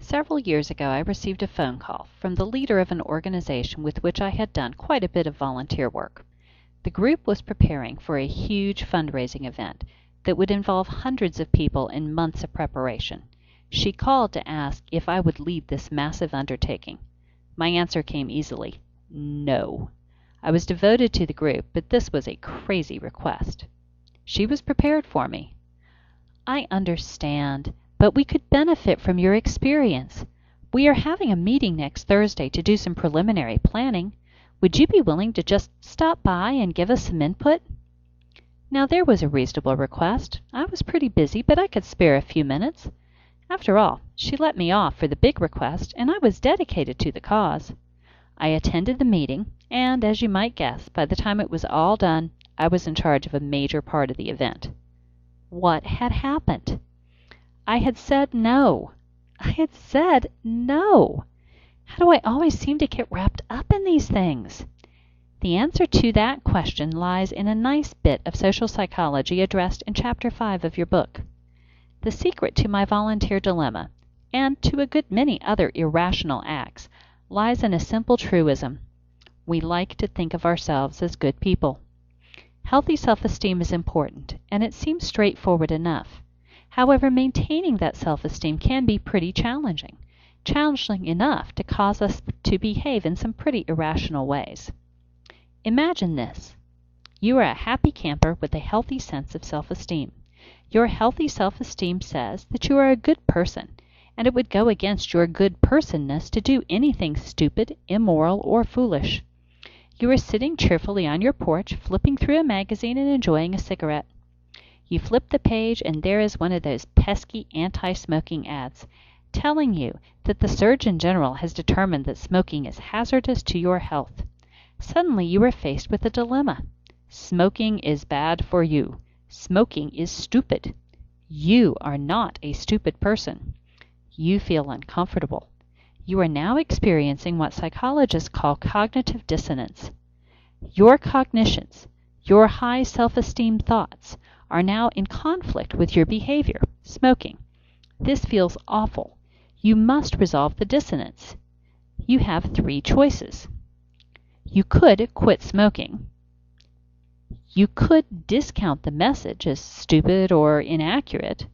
Several years ago, I received a phone call from the leader of an organization with which I had done quite a bit of volunteer work. The group was preparing for a huge fundraising event that would involve hundreds of people in months of preparation. She called to ask if I would lead this massive undertaking. My answer came easily: no. I was devoted to the group, but this was a crazy request. She was prepared for me. I understand, but we could benefit from your experience. We are having a meeting next Thursday to do some preliminary planning. Would you be willing to just stop by and give us some input? Now there was a reasonable request. I was pretty busy, but I could spare a few minutes. After all, she let me off for the big request, and I was dedicated to the cause. I attended the meeting, and as you might guess, by the time it was all done, I was in charge of a major part of the event. What had happened? I had said no. I had said no. How do I always seem to get wrapped up in these things? The answer to that question lies in a nice bit of social psychology addressed in Chapter 5 of your book. The secret to my volunteer dilemma, and to a good many other irrational acts, lies in a simple truism. We like to think of ourselves as good people. Healthy self-esteem is important, and it seems straightforward enough. However, maintaining that self-esteem can be pretty challenging enough to cause us to behave in some pretty irrational ways. Imagine this. You are a happy camper with a healthy sense of self-esteem. Your healthy self-esteem says that you are a good person, and it would go against your good personness to do anything stupid, immoral, or foolish. You are sitting cheerfully on your porch, flipping through a magazine and enjoying a cigarette. You flip the page, and there is one of those pesky anti-smoking ads telling you that the Surgeon General has determined that smoking is hazardous to your health. Suddenly you are faced with a dilemma. Smoking is bad for you. Smoking is stupid. You are not a stupid person. You feel uncomfortable. You are now experiencing what psychologists call cognitive dissonance. Your cognitions, your high self-esteem thoughts, are now in conflict with your behavior, smoking. This feels awful. You must resolve the dissonance. You have three choices. You could quit smoking. You could discount the message as stupid or inaccurate.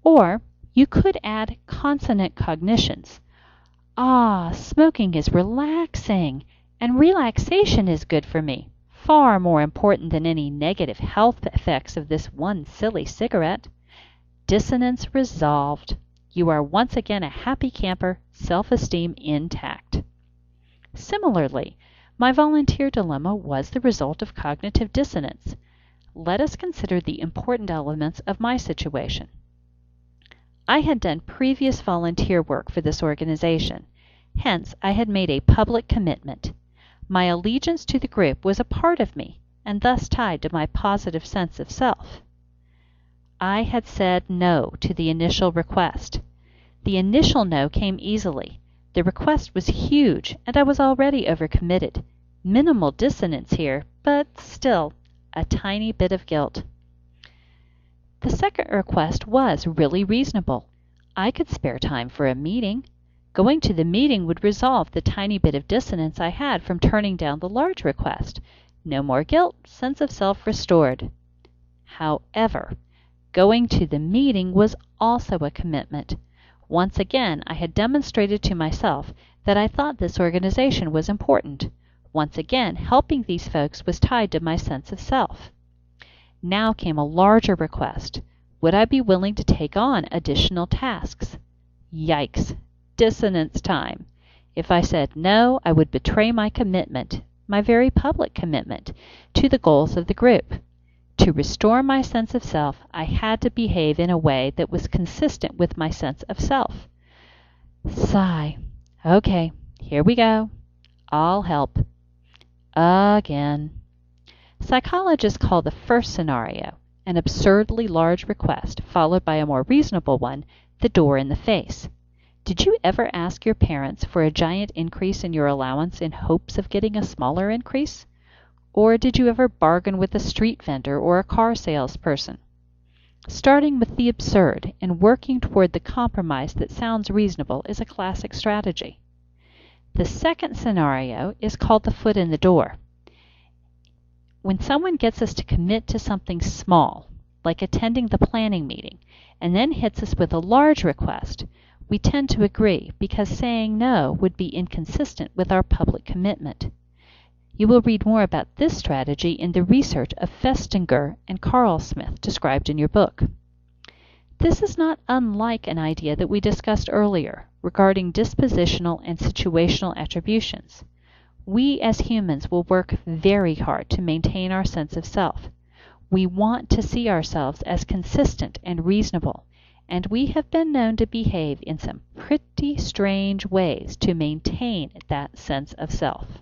Or you could add consonant cognitions. Ah, smoking is relaxing, and relaxation is good for me. Far more important than any negative health effects of this one silly cigarette. Dissonance resolved. You are once again a happy camper, self-esteem intact. Similarly, my volunteer dilemma was the result of cognitive dissonance. Let us consider the important elements of my situation. I had done previous volunteer work for this organization. Hence, I had made a public commitment. My allegiance to the group was a part of me, and thus tied to my positive sense of self. I had said no to the initial request. The initial no came easily. The request was huge, and I was already overcommitted. Minimal dissonance here, but still a tiny bit of guilt. The second request was really reasonable. I could spare time for a meeting. Going to the meeting would resolve the tiny bit of dissonance I had from turning down the large request. No more guilt, sense of self restored. However, going to the meeting was also a commitment. Once again, I had demonstrated to myself that I thought this organization was important. Once again, helping these folks was tied to my sense of self. Now came a larger request. Would I be willing to take on additional tasks? Yikes! Dissonance time. If I said no, I would betray my commitment, my very public commitment, to the goals of the group. To restore my sense of self, I had to behave in a way that was consistent with my sense of self. Sigh. Okay, here we go. I'll help. Again. Psychologists call the first scenario, an absurdly large request followed by a more reasonable one, the door in the face. Did you ever ask your parents for a giant increase in your allowance in hopes of getting a smaller increase? Or did you ever bargain with a street vendor or a car salesperson? Starting with the absurd and working toward the compromise that sounds reasonable is a classic strategy. The second scenario is called the foot in the door. When someone gets us to commit to something small, like attending the planning meeting, and then hits us with a large request, we tend to agree because saying no would be inconsistent with our public commitment. You will read more about this strategy in the research of Festinger and Carl Smith described in your book. This is not unlike an idea that we discussed earlier regarding dispositional and situational attributions. We as humans will work very hard to maintain our sense of self. We want to see ourselves as consistent and reasonable, and we have been known to behave in some pretty strange ways to maintain that sense of self.